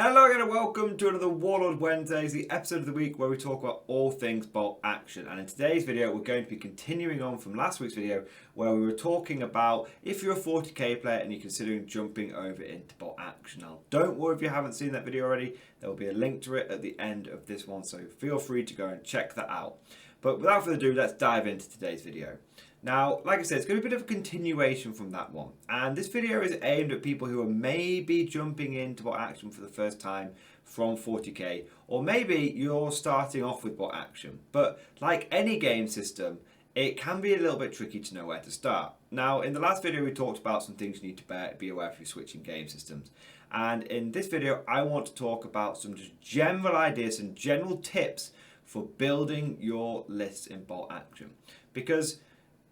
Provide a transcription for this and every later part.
Hello again and welcome to another Warlord Wednesdays, the episode of the week where we talk about all things bolt action. And in today's video we're going to be continuing on from last week's video where we were talking about if you're a 40k player and you're considering jumping over into bolt action. Now don't worry if you haven't seen that video already, there will be a link to it at the end of this one, so feel free to go and check that out. But without further ado, let's dive into today's video. Now, like I said, it's going to be a bit of a continuation from that one. And this video is aimed at people who are maybe jumping into bot action for the first time from 40k. Or maybe you're starting off with bot action. But like any game system, it can be a little bit tricky to know where to start. Now, in the last video, we talked about some things you need to be aware if you're switching game systems. And in this video, I want to talk about some just general ideas and general tips for building your lists in bot action. Because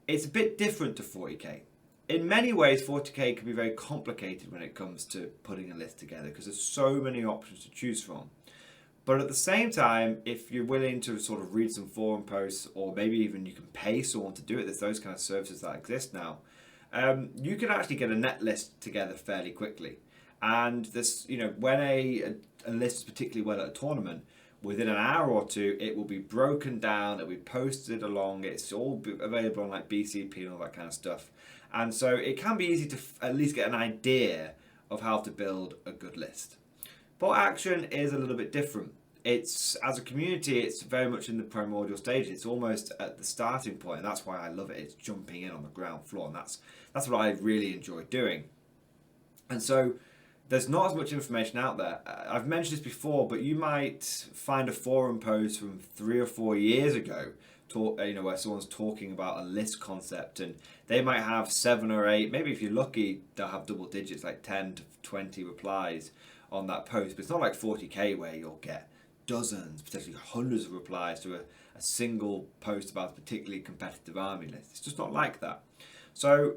it's a bit different to 40k. In many ways, 40k can be very complicated when it comes to putting a list together because there's so many options to choose from. But at the same time, if you're willing to sort of read some forum posts, or maybe even you can pay someone to do it, there's those kind of services that exist now, you can actually get a net list together fairly quickly. And this, when a list is particularly well at a tournament, within an hour or two, it will be broken down, it'll be posted along, it's all available on like BCP and all that kind of stuff. And so it can be easy to at least get an idea of how to build a good list. Bot action is a little bit different. It's, as a community, it's very much in the primordial stage. It's almost at the starting point, and that's why I love it. It's jumping in on the ground floor, and that's what I really enjoy doing. And so there's not as much information out there. I've mentioned this before, but you might find a forum post from 3 or 4 years ago, where someone's talking about a list concept, and they might have 7 or 8, maybe if you're lucky, they'll have double digits, like 10 to 20 replies on that post. But it's not like 40k where you'll get dozens, potentially hundreds of replies to a single post about a particularly competitive army list. It's just not like that. So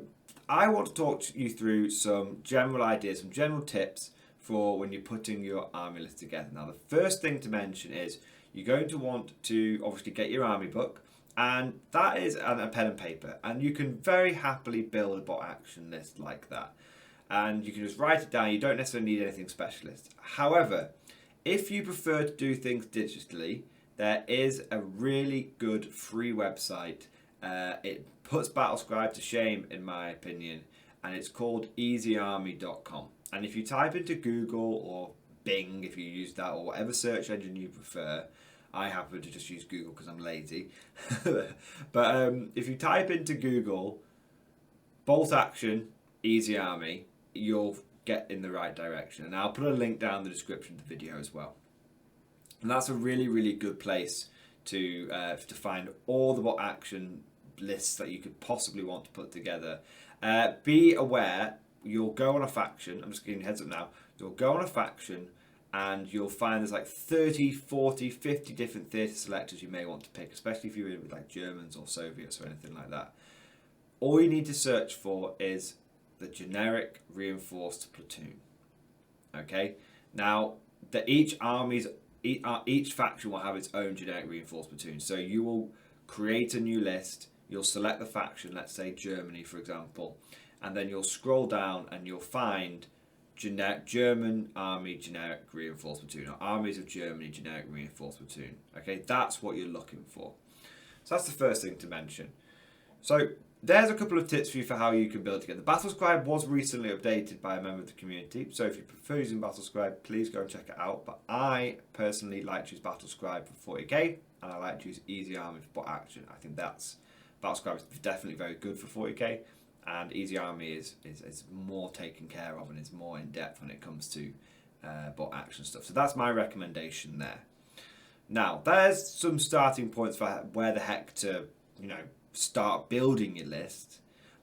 I want to talk to you through some general ideas, some general tips for when you're putting your army list together. Now, the first thing to mention is you're going to want to obviously get your army book, and that is a pen and paper. And you can very happily build a bot action list like that. And you can just write it down. You don't necessarily need anything specialist. However, if you prefer to do things digitally, there is a really good free website. It puts Battlescribe to shame, in my opinion, and it's called easyarmy.com. And if you type into Google or Bing, if you use that, or whatever search engine you prefer, I happen to just use Google because I'm lazy. But if you type into Google bolt action easy army, you'll get in the right direction. And I'll put a link down in the description of the video as well. And that's a really, really good place to find all the bot action lists that you could possibly want to put together. Be aware, you'll go on a faction, I'm just giving you a heads up now, you'll go on a faction and you'll find there's like 30, 40, 50 different theatre selectors you may want to pick, especially if you're in with like Germans or Soviets or anything like that. All you need to search for is the generic reinforced platoon. Okay, now each faction will have its own generic reinforced platoon, so you will create a new list. You'll select the faction, let's say Germany for example, and then you'll scroll down and you'll find German Army Generic Reinforced Platoon, or Armies of Germany Generic Reinforced Platoon. Okay, that's what you're looking for. So that's the first thing to mention. So there's a couple of tips for you for how you can build together. Battlescribe was recently updated by a member of the community, so if you prefer using Battlescribe, please go and check it out. But I personally like to use Battlescribe for 40k, and I like to use Easy Army for bot action. I think Battlescribe is definitely very good for 40k, and Easy Army is more taken care of and is more in depth when it comes to bot action stuff. So that's my recommendation there. Now, there's some starting points for where the heck to, start building your list.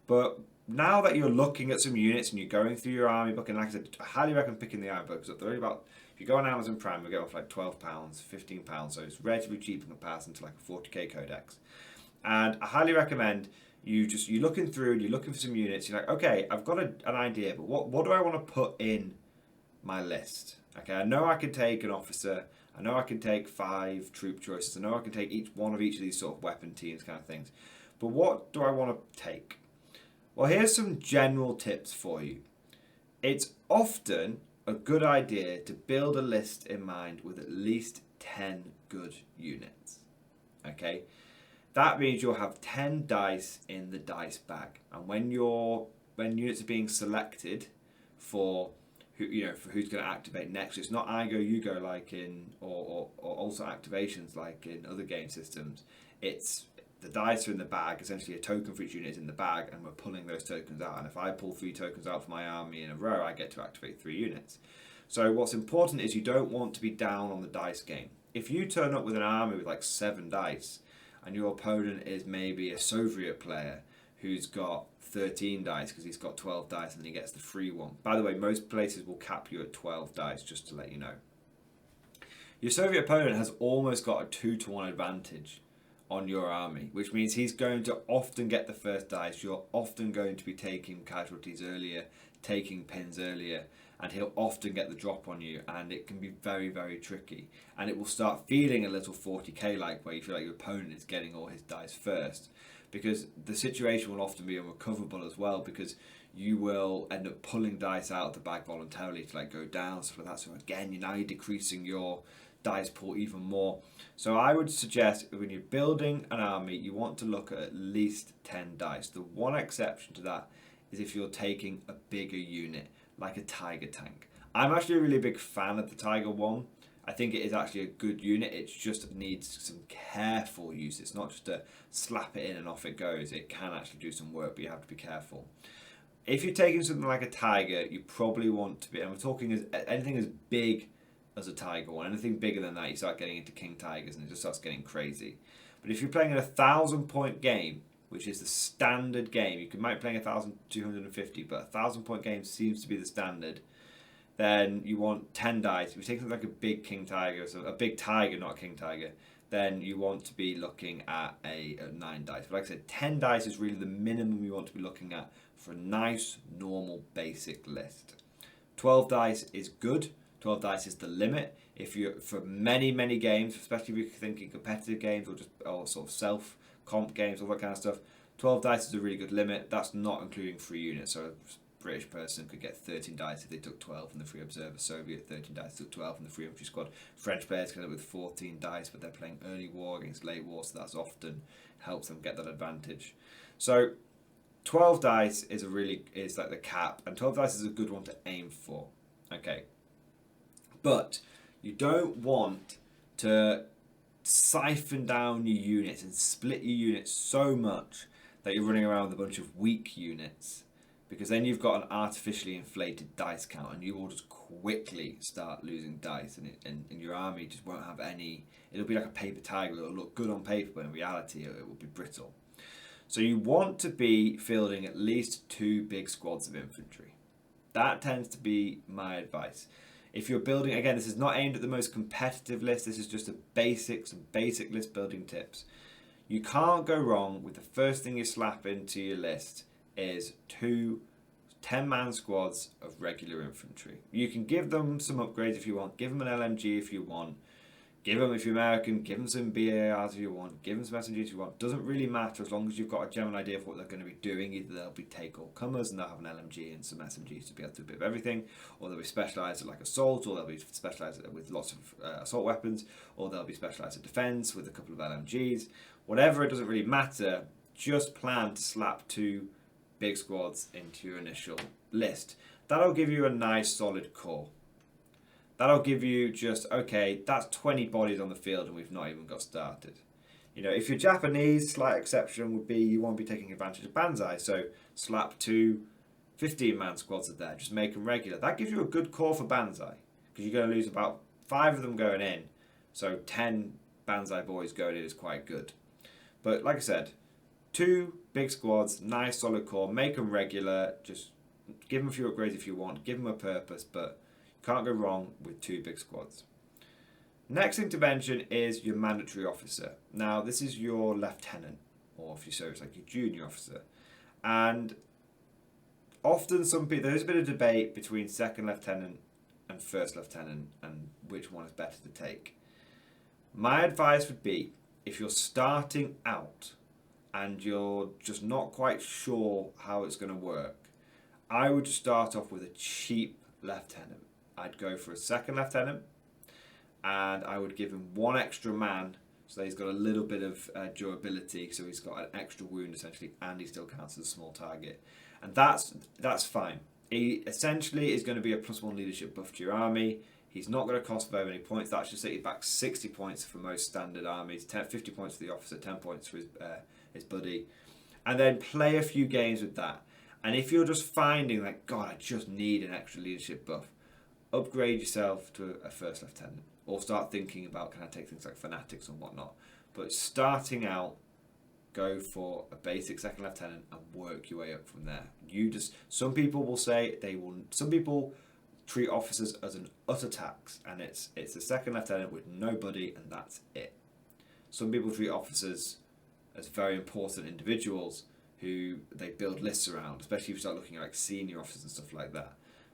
But now that you're looking at some units and you're going through your army book, and like I said, I highly recommend picking the army book because they're only about, if you go on Amazon Prime, we get off like £12, £15, so it's relatively cheap in comparison to like a 40k codex. And I highly recommend you're looking through and you're looking for some units. You're like, okay, I've got an idea, but what do I want to put in my list? Okay, I know I can take an officer. I know I can take 5 troop choices. I know I can take each of these sort of weapon teams kind of things. But what do I want to take? Well, here's some general tips for you. It's often a good idea to build a list in mind with at least 10 good units. Okay, that means you'll have 10 dice in the dice bag, and when units are being selected for for who's going to activate next, it's not I go you go like in or also activations like in other game systems. It's the dice are in the bag, essentially a token for each unit is in the bag, and we're pulling those tokens out. And if I pull 3 tokens out for my army in a row, I get to activate 3 units. So what's important is you don't want to be down on the dice game. If you turn up with an army with like 7 dice, and your opponent is maybe a Soviet player who's got 13 dice because he's got 12 dice and he gets the free one. By the way, most places will cap you at 12 dice, just to let you know. Your Soviet opponent has almost got a 2-to-1 advantage on your army, which means he's going to often get the first dice. You're often going to be taking casualties earlier, taking pins earlier, and he'll often get the drop on you, and it can be very, very tricky. And it will start feeling a little 40k like, where you feel like your opponent is getting all his dice first, because the situation will often be unrecoverable as well, because you will end up pulling dice out of the bag voluntarily to like go down, stuff like that. So again, you're decreasing your dice pool even more. So I would suggest when you're building an army, you want to look at least 10 dice. The one exception to that is if you're taking a bigger unit, like a Tiger tank. I'm actually a really big fan of the Tiger one. I think it is actually a good unit. It just needs some careful use. It's not just to slap it in and off it goes. It can actually do some work, but you have to be careful. If you're taking something like a Tiger, you probably want to be, and we're talking as anything as big as a Tiger one. Anything bigger than that, you start getting into King Tigers and it just starts getting crazy. But if you're playing a 1,000-point game, which is the standard game, you might be playing 1,250, but a 1,000-point game seems to be the standard, then you want 10 dice. If you're taking like a big King Tiger, so a big Tiger, not a King Tiger, then you want to be looking at a 9 dice. But like I said, 10 dice is really the minimum you want to be looking at for a nice, normal, basic list. 12 dice is good. 12 dice is the limit. If you're for many games, especially if you're thinking competitive games or sort of self-comp games, all that kind of stuff, 12 dice is a really good limit. That's not including free units. So a British person could get 13 dice if they took 12 from the free observer. Soviet 13 dice took 12 from the free infantry squad. French players can end up with 14 dice, but they're playing early war against late war, so that's often helps them get that advantage. So 12 dice is like the cap, and 12 dice is a good one to aim for. Okay. But you don't want to siphon down your units and split your units so much that you're running around with a bunch of weak units, because then you've got an artificially inflated dice count and you will just quickly start losing dice, and your army just won't have any. It'll be like a paper tiger. It'll look good on paper, but in reality it will be brittle. So you want to be fielding at least 2 big squads of infantry. That tends to be my advice. If you're building, again, this is not aimed at the most competitive list, this is just some basic list building tips. You can't go wrong with the first thing you slap into your list is 2 10-man squads of regular infantry. You can give them some upgrades if you want, give them an LMG if you want, give them, if you're American, give them some BARs if you want, give them some SMGs if you want. Doesn't really matter as long as you've got a general idea of what they're going to be doing. Either they'll be take-all-comers and they'll have an LMG and some SMGs to be able to do a bit of everything, or they'll be specialised at like assault, or they'll be specialised with lots of assault weapons, or they'll be specialised at defence with a couple of LMGs. Whatever, it doesn't really matter. Just plan to slap 2 big squads into your initial list. That'll give you a nice solid core. That'll give you just, okay, that's 20 bodies on the field and we've not even got started. You know, if you're Japanese, slight exception would be you won't be taking advantage of Banzai, so slap 2 15-man squads of there, just make them regular. That gives you a good core for Banzai, because you're going to lose about 5 of them going in, so 10 Banzai boys going in is quite good. But like I said, 2 big squads, nice solid core, make them regular, just give them a few upgrades if you want, give them a purpose, but can't go wrong with 2 big squads. Next thing to mention is your mandatory officer. Now this is your lieutenant, or if you so it's like your junior officer. And often there's a bit of debate between second lieutenant and first lieutenant and which one is better to take. My advice would be, if you're starting out and you're just not quite sure how it's going to work, I would start off with a cheap lieutenant. I'd go for a second lieutenant, and I would give him one extra man, so that he's got a little bit of durability, so he's got an extra wound essentially, and he still counts as a small target. And that's fine. He essentially is going to be a +1 leadership buff to your army. He's not going to cost very many points. That should set you back 60 points for most standard armies, 50 points for the officer, 10 points for his buddy. And then play a few games with that. And if you're just finding like, God, I just need an extra leadership buff, upgrade yourself to a first lieutenant. Or start thinking about, can I take things like fanatics and whatnot. But starting out, go for a basic second lieutenant and work your way up from there. Some people will say some people treat officers as an utter tax, and it's a second lieutenant with no buddy, and that's it. Some people treat officers as very important individuals who they build lists around, especially if you start looking at like senior officers and stuff like that.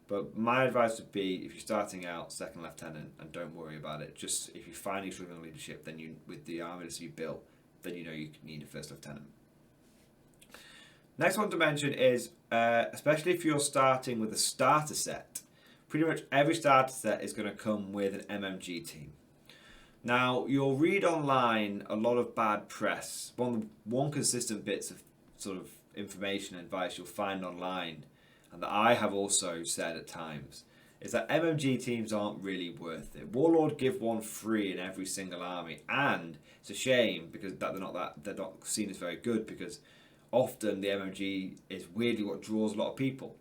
But my advice would be, if you're starting out, second lieutenant, and don't worry about it. Just if you're finding struggling on leadership, then with the army that you built, then you know you need a first lieutenant. Next one to mention is, especially if you're starting with a starter set, pretty much every starter set is going to come with an MMG team. Now, you'll read online a lot of bad press. One consistent bits of sort of information and advice you'll find online, and that I have also said at times, is that MMG teams aren't really worth it. Warlord give one free in every single army, and it's a shame because they're not seen as very good, because often the MMG is weirdly what draws a lot of people.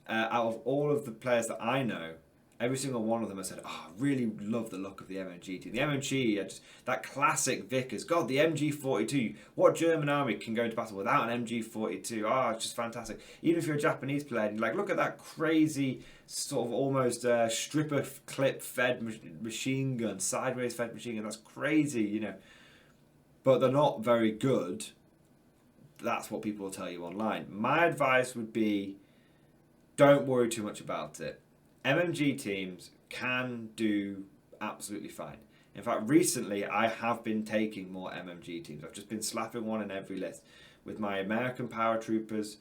Out of all of the players that I know, every single one of them has said, "Oh, I really love the look of the MMG team. The MMG, that classic Vickers. God, the MG42. What German army can go into battle without an MG42? Oh, it's just fantastic. Even if you're a Japanese player, and you're like, look at that crazy sort of almost stripper clip fed machine gun, sideways fed machine gun. That's crazy, you know." But they're not very good. That's what people will tell you online. My advice would be, don't worry too much about it. MMG teams can do absolutely fine. In fact, recently I have been taking more MMG teams. I've just been slapping one in every list. With my American paratroopers,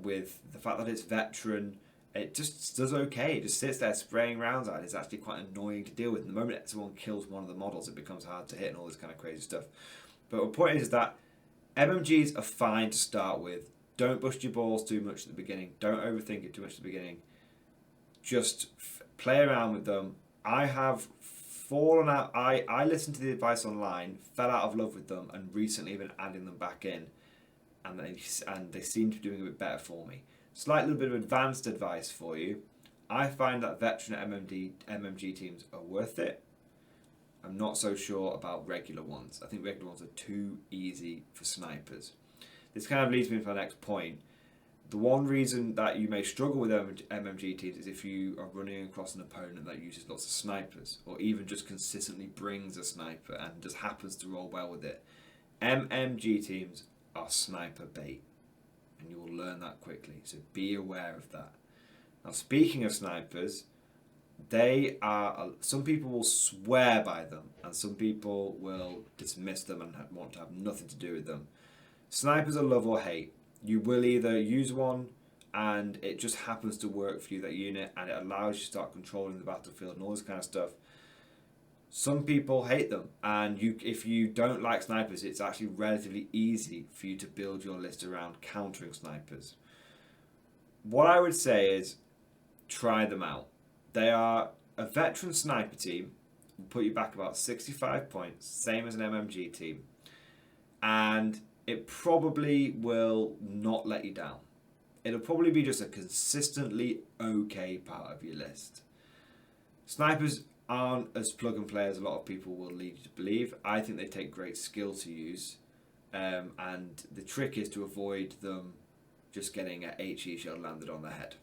with the fact that it's veteran, it just does okay. It just sits there spraying rounds at it. It's actually quite annoying to deal with. And the moment someone kills one of the models, it becomes hard to hit and all this kind of crazy stuff. But the point is that MMGs are fine to start with. Don't bust your balls too much at the beginning. Don't overthink it too much at the beginning. Just play around with them. I have fallen out. I listened to the advice online, fell out of love with them, and recently been adding them back in, and they seem to be doing a bit better for me. Slight little bit of advanced advice for you. I find that veteran MMG teams are worth it. I'm not so sure about regular ones. I think regular ones are too easy for snipers. This kind of leads me to my next point. The one reason that you may struggle with MMG teams is if you are running across an opponent that uses lots of snipers, or even just consistently brings a sniper and just happens to roll well with it. MMG teams are sniper bait, and you will learn that quickly, so be aware of that. Now, speaking of snipers, some people will swear by them, and some people will dismiss them and want to have nothing to do with them. Snipers are love or hate. You will either use one and it just happens to work for you, that unit, and it allows you to start controlling the battlefield and all this kind of stuff. Some people hate them, and if you don't like snipers, it's actually relatively easy for you to build your list around countering snipers. What I would say is, try them out. They are a veteran sniper team, will put you back about 65 points, same as an MMG team, and it probably will not let you down. It'll probably be just a consistently okay part of your list. Snipers aren't as plug and play as a lot of people will lead you to believe. I think they take great skill to use, and the trick is to avoid them just getting a HE shell landed on their head.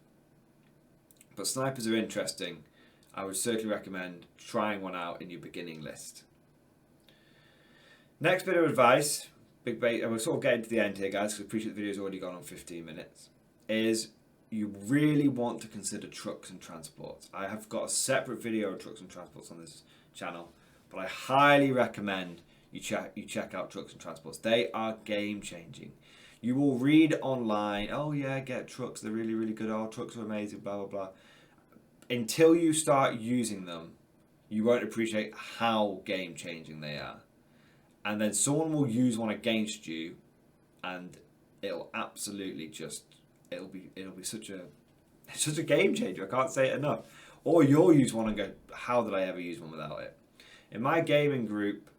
But snipers are interesting. I would certainly recommend trying one out in your beginning list. Next bit of advice, big bait, and we're sort of getting to the end here, guys, because I appreciate the video's already gone on 15 minutes, is you really want to consider trucks and transports. I have got a separate video on trucks and transports on this channel, but I highly recommend you check out trucks and transports. They are game changing. You will read online, oh yeah, get trucks, they're really, really good, oh, trucks are amazing, blah, blah, blah. until you start using them, you won't appreciate how game-changing they are. And then someone will use one against you, and it'll absolutely just it'll be such a game changer. I can't say it enough. Or you'll use one and go, how did I ever use one without it? In my gaming group,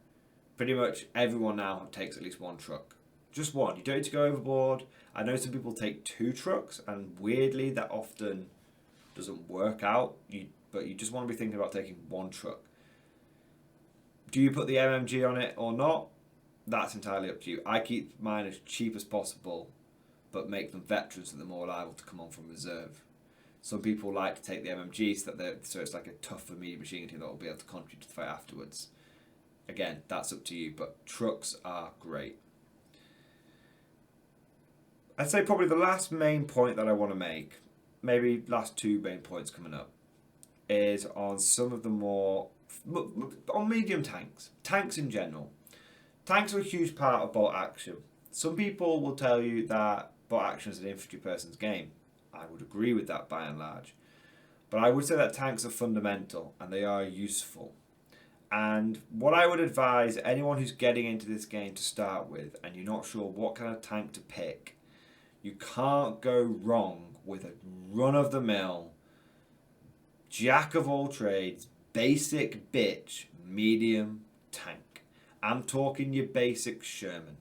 pretty much everyone now takes at least one truck. Just one. You don't need to go overboard. I know some people take 2 trucks, and weirdly that often doesn't work out. But you just want to be thinking about taking 1 truck. Do you put the MMG on it or not? That's entirely up to you. I keep mine as cheap as possible, but make them veterans so they're more liable to come on from reserve. Some people like to take the MMG so it's like a tougher medium machine gun team that will be able to contribute to the fight afterwards. Again, that's up to you, but trucks are great. I'd say probably the last main point that I want to make, maybe last 2 main points coming up, is on some of the more on medium tanks. Tanks in general. Tanks are a huge part of bolt action. Some people will tell you that bolt action is an infantry person's game. I would agree with that by and large. But I would say that tanks are fundamental and they are useful. And what I would advise anyone who's getting into this game to start with, and you're not sure what kind of tank to pick, you can't go wrong with a run-of-the-mill, jack-of-all-trades, basic bitch, medium tank. I'm talking your basic Sherman.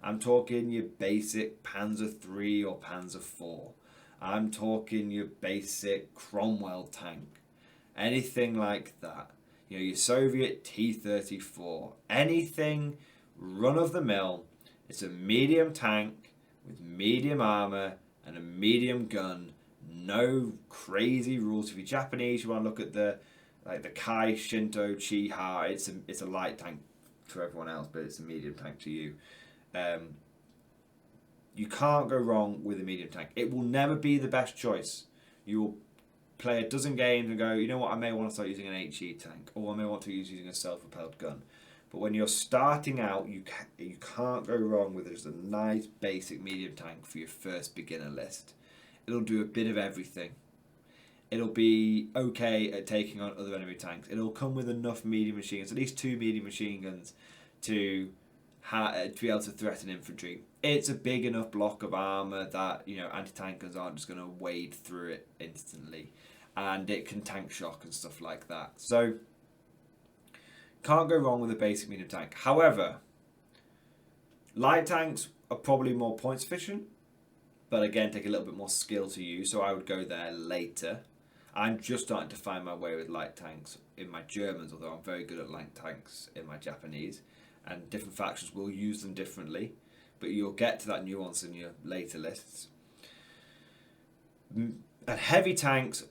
I'm talking your basic Panzer III or Panzer IV. I'm talking your basic Cromwell tank. Anything like that. You know, your Soviet T-34. Anything run-of-the-mill. It's a medium tank with medium armour and a medium gun. No crazy rules. If you're Japanese, you want to look at the Kai Shinto Chi-Ha. It's a light tank to everyone else, but it's a medium tank to you. You can't go wrong with a medium tank. It will never be the best choice. You will play a dozen games and go, you know what, I may want to start using an HE tank, or I may want to use using a self-propelled gun. But when you're starting out, you can't go wrong with just a nice basic medium tank for your first beginner list. It'll do a bit of everything. It'll be okay at taking on other enemy tanks. It'll come with enough medium machine guns, at least 2 medium machine guns, to be able to threaten infantry. It's a big enough block of armour that, you know, anti-tank guns aren't just going to wade through it instantly. And it can tank shock and stuff like that. So, can't go wrong with a basic medium tank. However, light tanks are probably more points efficient, but again, take a little bit more skill to use, so I would go there later. I'm just starting to find my way with light tanks in my Germans, although I'm very good at light tanks in my Japanese, and different factions will use them differently, but you'll get to that nuance in your later lists. And heavy tanks,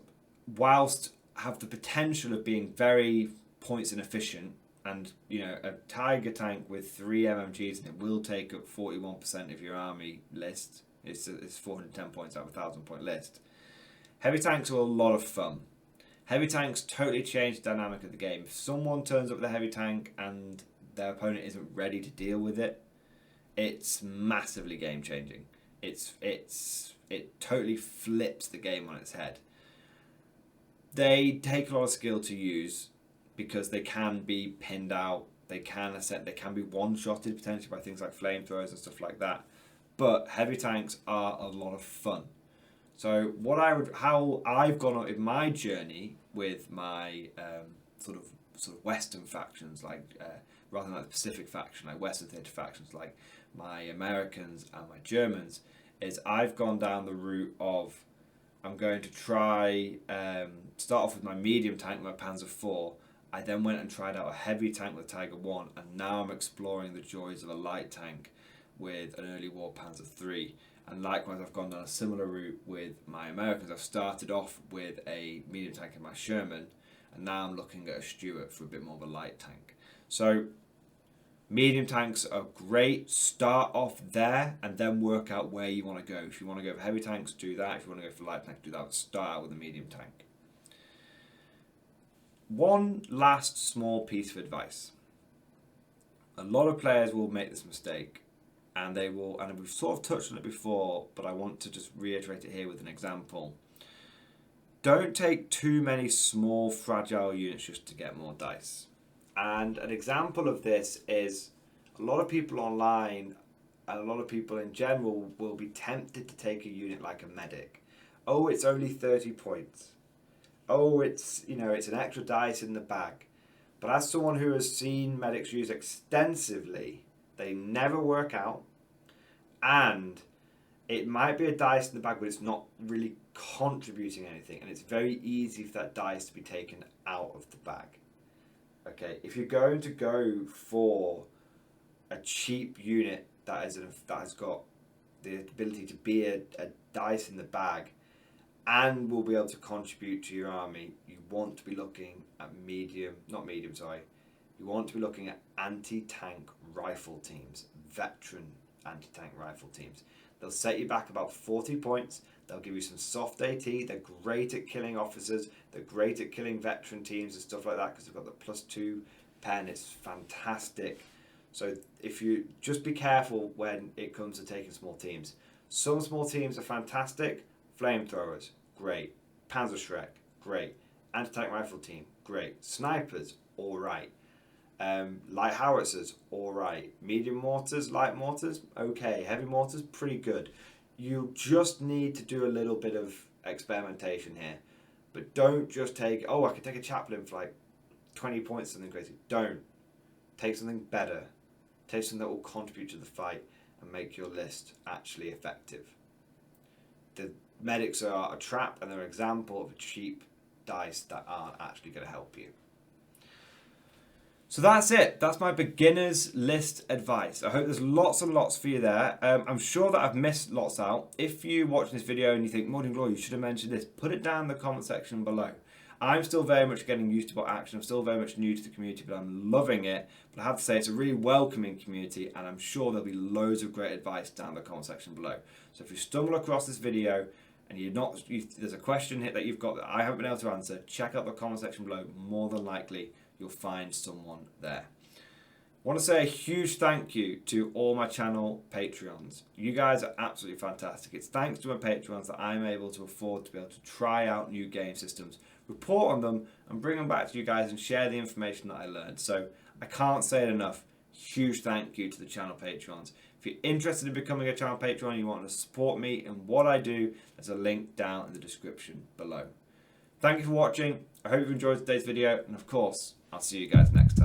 whilst have the potential of being very points inefficient, and you know, a Tiger tank with 3 MMGs and it will take up 41% of your army list. It's 410 points out of a 1,000 point list. Heavy tanks are a lot of fun. Heavy tanks totally change the dynamic of the game. If someone turns up with a heavy tank and their opponent isn't ready to deal with it, it's massively game changing. It totally flips the game on its head. They take a lot of skill to use because they can be pinned out. They can be one-shotted potentially by things like flamethrowers and stuff like that. But heavy tanks are a lot of fun. So how I've gone on in my journey with my sort of Western factions, like rather than like the Pacific faction, like Western theatre factions, like my Americans and my Germans, is I've gone down the route of I'm going to try start off with my medium tank, my Panzer IV. I then went and tried out a heavy tank with Tiger 1, and now I'm exploring the joys of a light tank with an early war Panzer III. And likewise, I've gone down a similar route with my Americans. I've started off with a medium tank in my Sherman, and now I'm looking at a Stuart for a bit more of a light tank. So medium tanks are great. Start off there and then work out where you want to go. If you want to go for heavy tanks, do that. If you want to go for light tanks, do that. But start out with a medium tank. One last small piece of advice. A lot of players will make this mistake, and they will, and we've sort of touched on it before, but I want to just reiterate it here with an example. don't take too many small, fragile units just to get more dice. And an example of this is a lot of people online and a lot of people in general will be tempted to take a unit like a medic. Oh, it's only 30 points. Oh, it's an extra dice in the bag. But as someone who has seen medics used extensively, they never work out, and it might be a dice in the bag, but it's not really contributing anything, and it's very easy for that dice to be taken out of the bag. Okay, if you're going to go for a cheap unit that has got the ability to be a dice in the bag and will be able to contribute to your army, you want to be looking at you want to be looking at anti-tank rifle teams, veteran anti-tank rifle teams. They'll set you back about 40 points. They'll give you some soft AT. They're great at killing officers. They're great at killing veteran teams and stuff like that because they've got the +2 pen. It's fantastic. So if you just be careful when it comes to taking small teams. Some small teams are fantastic. Flamethrowers, great. Panzerschreck, great. Anti-tank rifle team, great. Snipers, all right. Light howitzers, all right. Medium mortars, light mortars, okay. Heavy mortars, pretty good. You just need to do a little bit of experimentation here. But don't just take, oh, I can take a chaplain for like 20 points, something crazy. Don't. Take something better. Take something that will contribute to the fight and make your list actually effective. The medics are a trap and they're an example of a cheap dice that aren't actually going to help you. So that's it. That's my beginner's list advice. I hope there's lots and lots for you there. I'm sure that I've missed lots out. If you're watching this video and you think, Mordian Glory, you should have mentioned this, put it down in the comment section below. I'm still very much getting used to bot action. I'm still very much new to the community, but I'm loving it. But I have to say, it's a really welcoming community, and I'm sure there'll be loads of great advice down in the comment section below. So if you stumble across this video and there's a question here that you've got that I haven't been able to answer, check out the comment section below. More than likely, you'll find someone there. I want to say a huge thank you to all my channel Patreons. You guys are absolutely fantastic. It's thanks to my Patreons that I'm able to afford to be able to try out new game systems, report on them, and bring them back to you guys and share the information that I learned. So I can't say it enough. Huge thank you to the channel Patreons. If you're interested in becoming a channel Patreon and you want to support me in what I do, there's a link down in the description below. Thank you for watching. I hope you enjoyed today's video, and of course, I'll see you guys next time.